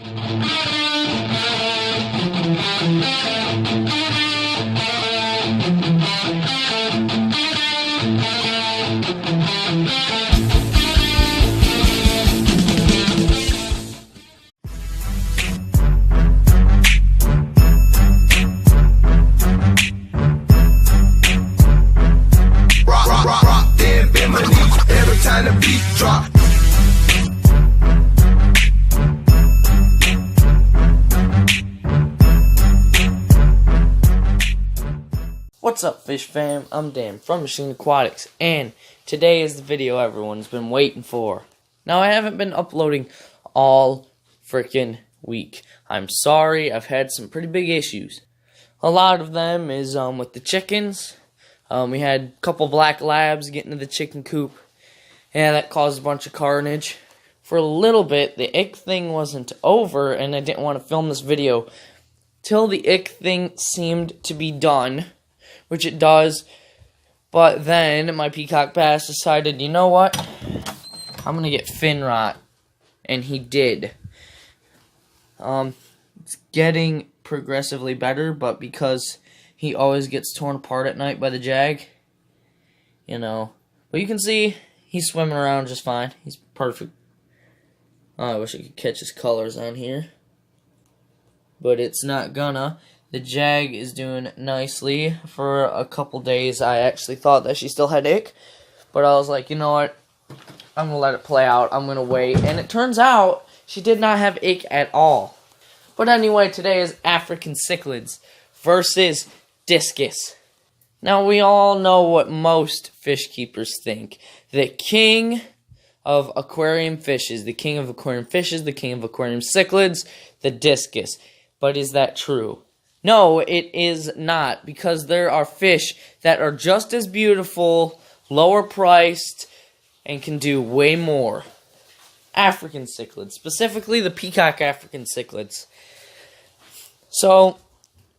Time the beat drop. What's up, fish fam? I'm Dan from Machine Aquatics, and today is the video everyone's been waiting for. Now, I haven't been uploading all freaking week. I'm sorry, I've had some pretty big issues. A lot of them is with the chickens. We had a couple black labs get into the chicken coop. Yeah, that caused a bunch of carnage. For a little bit, the ick thing wasn't over, and I didn't want to film this video till the ick thing seemed to be done, which it does. But then my peacock bass decided, you know what? I'm gonna get fin rot, and he did. It's getting progressively better, but because he always gets torn apart at night by the jag, you know. But you can see he's swimming around just fine. He's perfect. Oh, I wish I could catch his colors on here. But it's not gonna. The jag is doing nicely. For a couple days, I actually thought that she still had ick. But I was like, you know what? I'm gonna let it play out. I'm gonna wait. And it turns out she did not have ick at all. But anyway, today is African cichlids versus Discus. Now, we all know what most fish keepers think. The king of aquarium fishes, the king of aquarium fishes, the king of aquarium cichlids, the Discus. But is that true? No, it is not, because there are fish that are just as beautiful, lower priced, and can do way more. African cichlids, specifically the peacock African cichlids. So,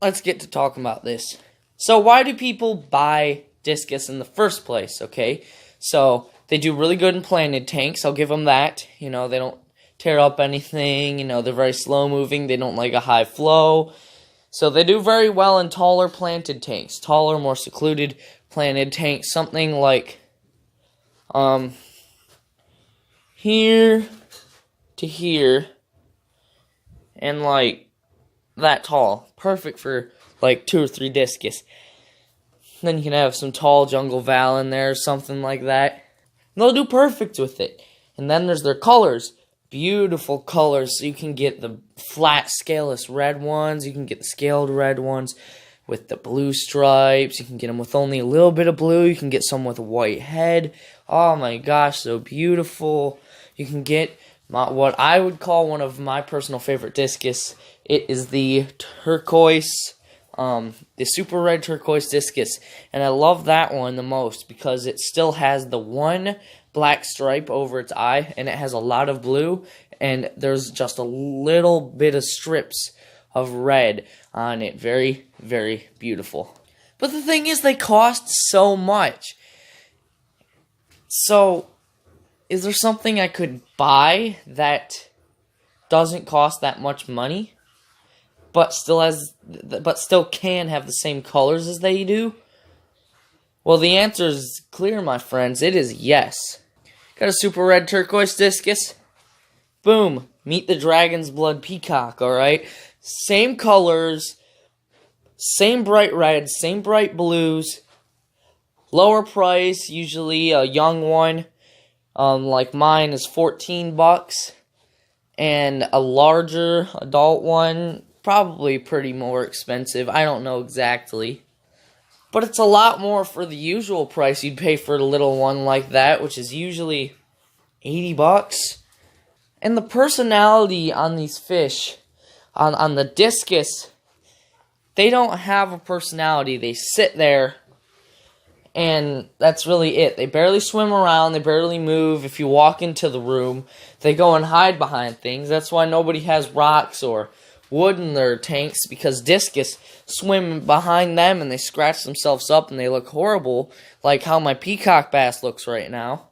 let's get to talking about this. So why do people buy Discus in the first place, okay? So they do really good in planted tanks. I'll give them that. You know, they don't tear up anything. You know, they're very slow moving. They don't like a high flow. So they do very well in taller planted tanks. Taller, more secluded planted tanks. Something like here to here and like that tall. Perfect for like 2 or 3 Discus. Then you can have some tall jungle val in there or something like that. And they'll do perfect with it. And then there's their colors. Beautiful colors. So you can get the flat scaleless red ones. You can get the scaled red ones with the blue stripes. You can get them with only a little bit of blue. You can get some with a white head. Oh my gosh, so beautiful. You can get what I would call one of my personal favorite Discus. It is the turquoise, the super red turquoise Discus, and I love that one the most because it still has the one black stripe over its eye, and it has a lot of blue, and there's just a little bit of strips of red on it. Very, very beautiful. But the thing is, they cost so much. So, is there something I could buy that doesn't cost that much money, but still can have the same colors as they do? Well, the answer is clear, my friends. It is yes. Got a super red turquoise Discus. Boom. Meet the dragon's blood peacock, alright? Same colors, same bright reds, same bright blues. Lower price, usually a young one, like mine is $14. And a larger adult one, probably pretty more expensive. I don't know exactly. But it's a lot more for the usual price you'd pay for a little one like that, which is usually $80. And the personality on these fish, on the Discus, they don't have a personality. They sit there, and that's really it. They barely swim around. They barely move. If you walk into the room, they go and hide behind things. That's why nobody has rocks or wood in their tanks, because Discus swim behind them and they scratch themselves up and they look horrible, like how my peacock bass looks right now.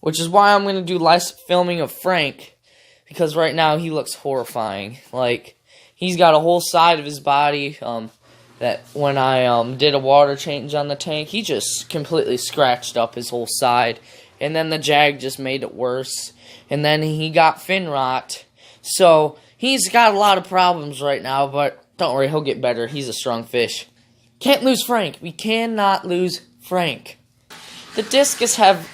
Which is why I'm going to do less filming of Frank, because right now he looks horrifying. Like, he's got a whole side of his body that when I did a water change on the tank, he just completely scratched up his whole side. And then the jag just made it worse. And then he got fin rot. So he's got a lot of problems right now, but don't worry, he'll get better. He's a strong fish. Can't lose Frank. We cannot lose Frank. The Discus have...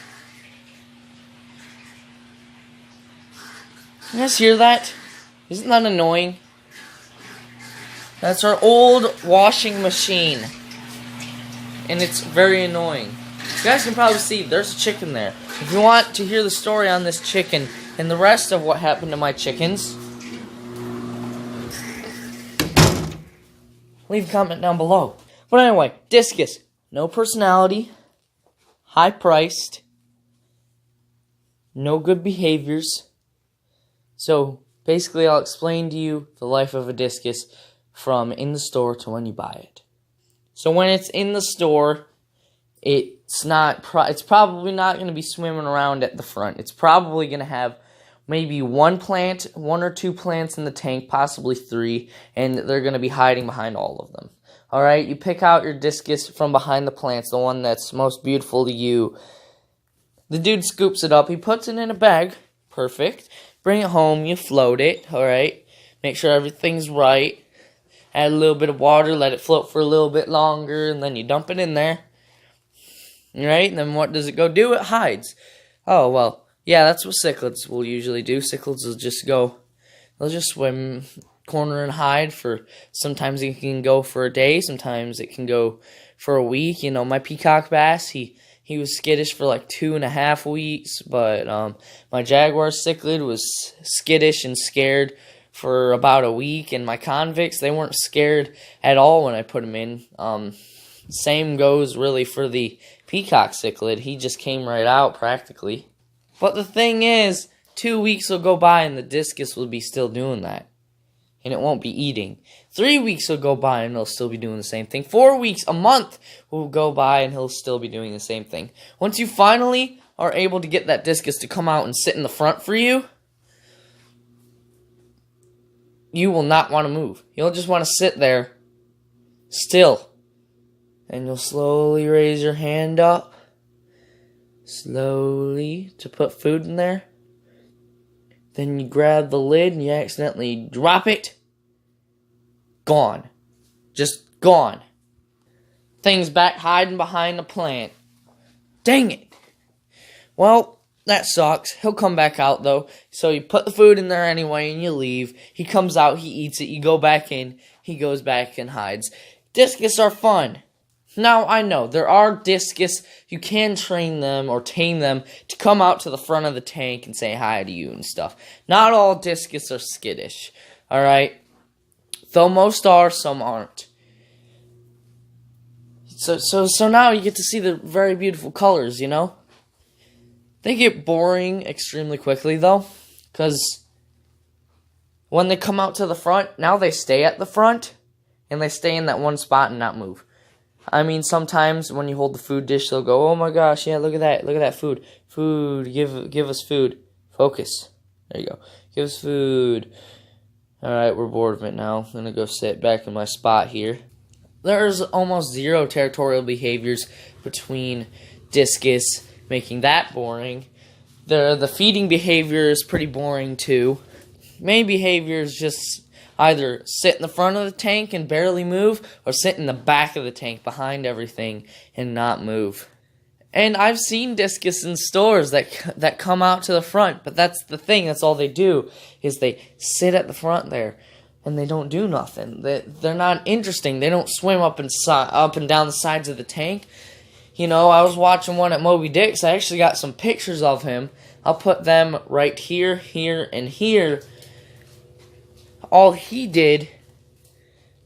You guys hear that? Isn't that annoying? That's our old washing machine. And it's very annoying. You guys can probably see, there's a chicken there. If you want to hear the story on this chicken and the rest of what happened to my chickens, leave a comment down below. But anyway, Discus, no personality, high priced, no good behaviors. So basically I'll explain to you the life of a Discus from in the store to when you buy it. So when it's in the store, it's probably not going to be swimming around at the front. It's probably going to have maybe one or two plants in the tank, possibly 3, and they're going to be hiding behind all of them. Alright, you pick out your Discus from behind the plants, the one that's most beautiful to you. The dude scoops it up, he puts it in a bag, perfect. Bring it home, you float it, alright. Make sure everything's right. Add a little bit of water, let it float for a little bit longer, and then you dump it in there. Right? And then what does it go do? It hides. Oh, well, yeah, that's what cichlids will usually do. Cichlids will just they'll just swim, corner and hide for, sometimes it can go for a day, sometimes it can go for a week. You know, my peacock bass, he was skittish for like 2.5 weeks, but my jaguar cichlid was skittish and scared for about a week, and my convicts, they weren't scared at all when I put them in. Same goes really for the peacock cichlid. He just came right out practically. But the thing is, 2 weeks will go by and the Discus will be still doing that. And it won't be eating. 3 weeks will go by and he'll still be doing the same thing. 4 weeks, a month will go by and he'll still be doing the same thing. Once you finally are able to get that Discus to come out and sit in the front for you, you will not want to move. You'll just want to sit there still. And you'll slowly raise your hand up, slowly, to put food in there. Then you grab the lid and you accidentally drop it. Gone. Just gone. Thing's back hiding behind the plant. Dang it. Well, that sucks. He'll come back out though. So you put the food in there anyway and you leave. He comes out, he eats it, you go back in, he goes back and hides. Discus are fun. Now, I know, there are Discus, you can train them or tame them to come out to the front of the tank and say hi to you and stuff. Not all Discus are skittish, alright? Though most are, some aren't. So now you get to see the very beautiful colors, you know? They get boring extremely quickly, though, because when they come out to the front, now they stay at the front, and they stay in that one spot and not move. I mean, sometimes when you hold the food dish, they'll go, oh my gosh, yeah, look at that food. Food, give us food. Focus. There you go. Give us food. Alright, we're bored of it now. I'm going to go sit back in my spot here. There's almost 0 territorial behaviors between Discus, making that boring. The feeding behavior is pretty boring too. Main behavior is just either sit in the front of the tank and barely move, or sit in the back of the tank behind everything and not move. And I've seen Discus in stores that come out to the front, but that's the thing, that's all they do, is they sit at the front there, and they don't do nothing. They're not interesting. They don't swim up and down the sides of the tank. You know, I was watching one at Moby Dick's. I actually got some pictures of him. I'll put them right here, here, and here. All he did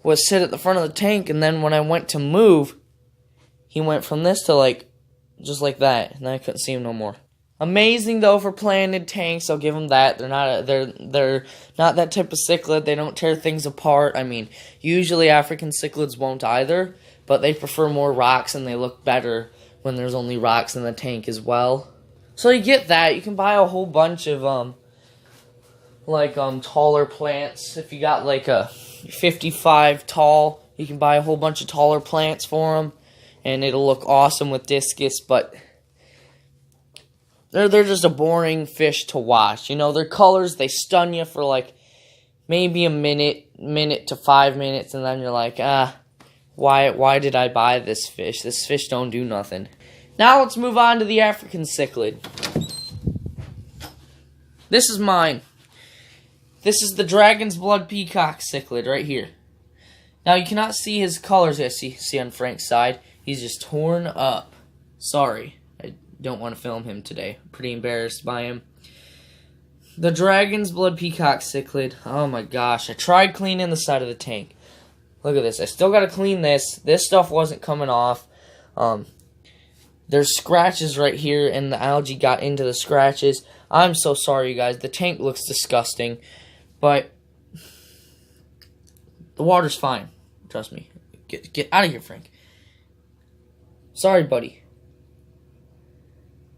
was sit at the front of the tank, and then when I went to move, he went from this to like, just like that, and then I couldn't see him no more. Amazing though for planted tanks, I'll give them that. They're not that type of cichlid. They don't tear things apart. I mean, usually African cichlids won't either, but they prefer more rocks and they look better when there's only rocks in the tank as well. So you get that. You can buy a whole bunch of like taller plants. If you got like a 55 tall, you can buy a whole bunch of taller plants for them, and it'll look awesome with Discus. But they're just a boring fish to watch. You know, their colors, they stun you for like maybe a minute to 5 minutes, and then you're like, why did I buy this fish? This fish don't do nothing. Now let's move on to the African cichlid. This is mine. This is the Dragon's Blood Peacock cichlid right here. Now you cannot see his colors. Yeah, see on Frank's side, he's just torn up. Sorry, I don't want to film him today. I'm pretty embarrassed by him. The Dragon's Blood Peacock cichlid. Oh my gosh, I tried cleaning the side of the tank. Look at this. I still gotta clean this. This stuff wasn't coming off. There's scratches right here, and the algae got into the scratches. I'm so sorry, you guys. The tank looks disgusting, but the water's fine. Trust me. Get out of here, Frank. Sorry, buddy.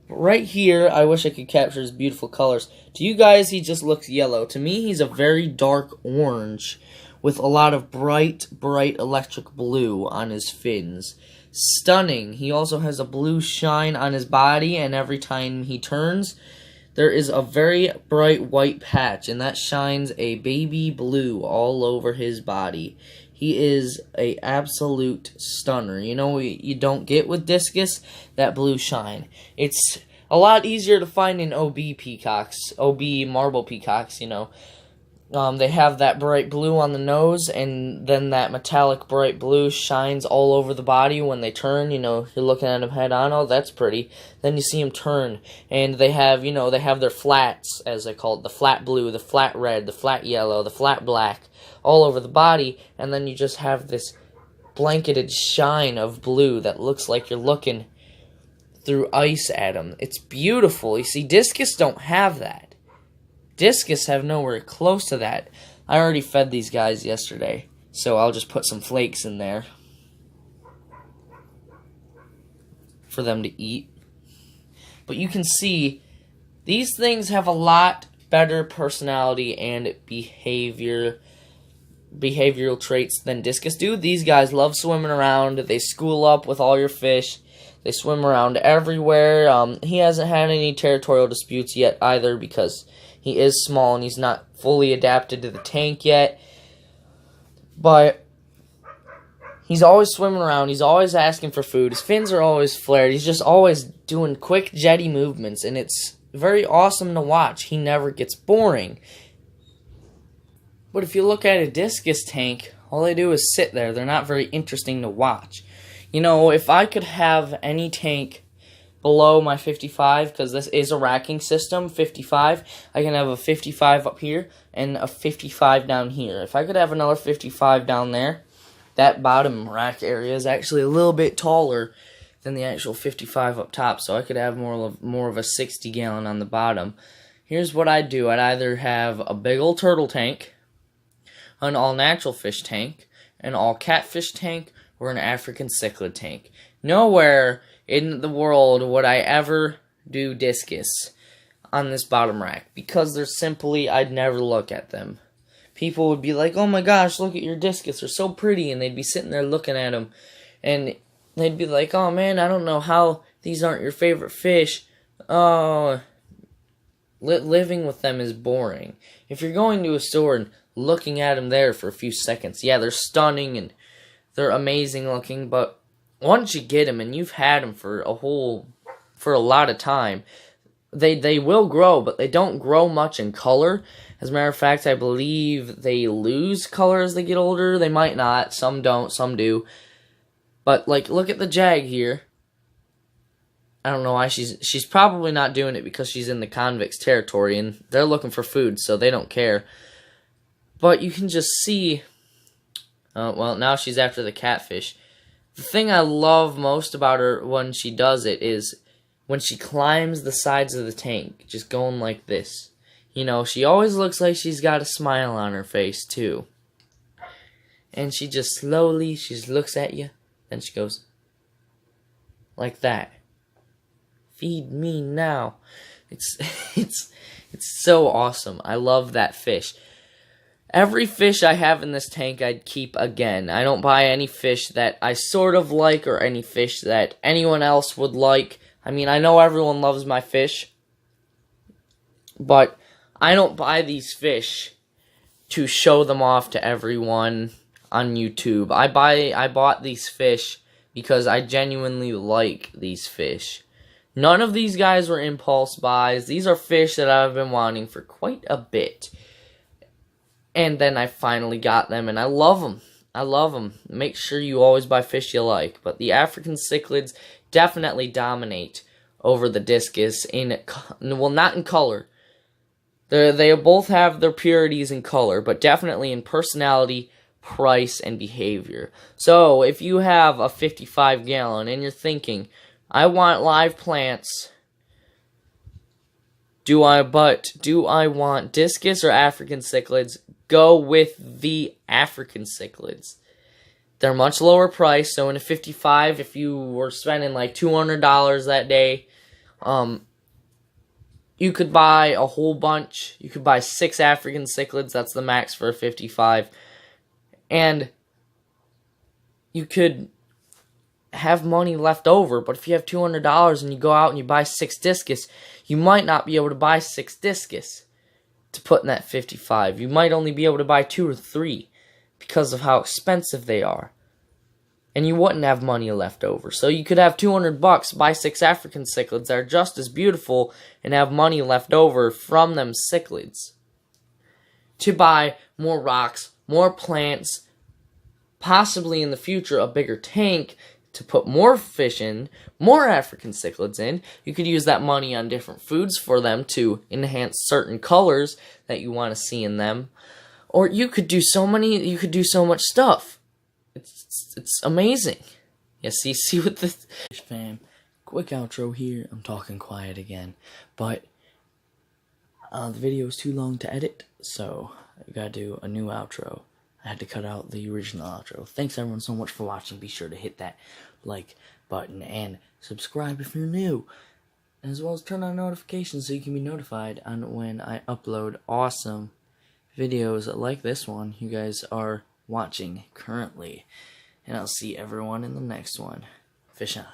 But right here, I wish I could capture his beautiful colors. To you guys, he just looks yellow. To me, he's a very dark orange with a lot of bright electric blue on his fins. Stunning. He also has a blue shine on his body, and every time he turns, there is a very bright white patch, and that shines a baby blue all over his body. He is a absolute stunner. You know what you don't get with Discus? That blue shine. It's a lot easier to find in OB peacocks, OB marble peacocks, you know. They have that bright blue on the nose, and then that metallic bright blue shines all over the body when they turn. You know, you're looking at them head on, oh, that's pretty. Then you see them turn, and they have, you know, they have their flats, as they call it, the flat blue, the flat red, the flat yellow, the flat black, all over the body, and then you just have this blanketed shine of blue that looks like you're looking through ice at them. It's beautiful. You see, Discus don't have that. Discus have nowhere close to that. I already fed these guys yesterday, so I'll just put some flakes in there for them to eat. But you can see, these things have a lot better personality and behavioral traits than Discus do. These guys love swimming around. They school up with all your fish. They swim around everywhere. He hasn't had any territorial disputes yet either, because he is small and he's not fully adapted to the tank yet. But he's always swimming around. He's always asking for food. His fins are always flared. He's just always doing quick, jetty movements, and it's very awesome to watch. He never gets boring. But if you look at a Discus tank, all they do is sit there. They're not very interesting to watch. You know, if I could have any tank below my 55, because this is a racking system, 55, I can have a 55 up here and a 55 down here. If I could have another 55 down there, that bottom rack area is actually a little bit taller than the actual 55 up top, so I could have more of a 60 gallon on the bottom. Here's what I'd do. I'd either have a big old turtle tank, an all natural fish tank, an all catfish tank, or an African cichlid tank. Nowhere in the world would I ever do Discus on this bottom rack, because they're simply, I'd never look at them. People would be like, oh my gosh, look at your Discus, they're so pretty, and they'd be sitting there looking at them, and they'd be like, oh man, I don't know how these aren't your favorite fish. Oh, living with them is boring. If you're going to a store and looking at them there for a few seconds, yeah, they're stunning and they're amazing looking, but once you get them and you've had them for a lot of time, they will grow, but they don't grow much in color. As a matter of fact, I believe they lose color as they get older. They might not. Some don't. Some do. But like, look at the jag here. I don't know why she's probably not doing it because she's in the convicts' territory and they're looking for food, so they don't care. But you can just see. Well, now she's after the catfish. The thing I love most about her when she does it is when she climbs the sides of the tank, just going like this. You know, she always looks like she's got a smile on her face, too. And she just slowly, she just looks at you, then she goes like that. Feed me now. It's It's so awesome. I love that fish. Every fish I have in this tank I'd keep again. I don't buy any fish that I sort of like or any fish that anyone else would like. I mean, I know everyone loves my fish, but I don't buy these fish to show them off to everyone on YouTube. I bought these fish because I genuinely like these fish. None of these guys were impulse buys. These are fish that I've been wanting for quite a bit. And then I finally got them, and I love them. I love them. Make sure you always buy fish you like. But the African cichlids definitely dominate over the discus in, well, not in color. They both have their purities in color, but definitely in personality, price, and behavior. So, if you have a 55-gallon and you're thinking, I want live plants, do I want discus or African cichlids? Go with the African cichlids. They're much lower price, so in a 55, if you were spending like $200 that day, you could buy a whole bunch. You could buy 6 African cichlids. That's the max for a 55. And you could have money left over. But if you have $200 and you go out and you buy 6 discus, you might not be able to buy 6 discus to put in that 55. You might only be able to buy 2 or 3 because of how expensive they are. And you wouldn't have money left over. So you could have $200, buy 6 African cichlids that are just as beautiful, and have money left over from them cichlids to buy more rocks, more plants, possibly in the future a bigger tank to put more fish in, more African cichlids in. You could use that money on different foods for them to enhance certain colors that you want to see in them. Or you could do so much stuff. It's amazing. Yeah, see with the fam. Quick outro here. I'm talking quiet again, but the video is too long to edit, so I gotta do a new outro. I had to cut out the original outro. Thanks everyone so much for watching. Be sure to hit that like button and subscribe if you're new, as well as turn on notifications so you can be notified on when I upload awesome videos like this one you guys are watching currently. And I'll see everyone in the next one. Fish on.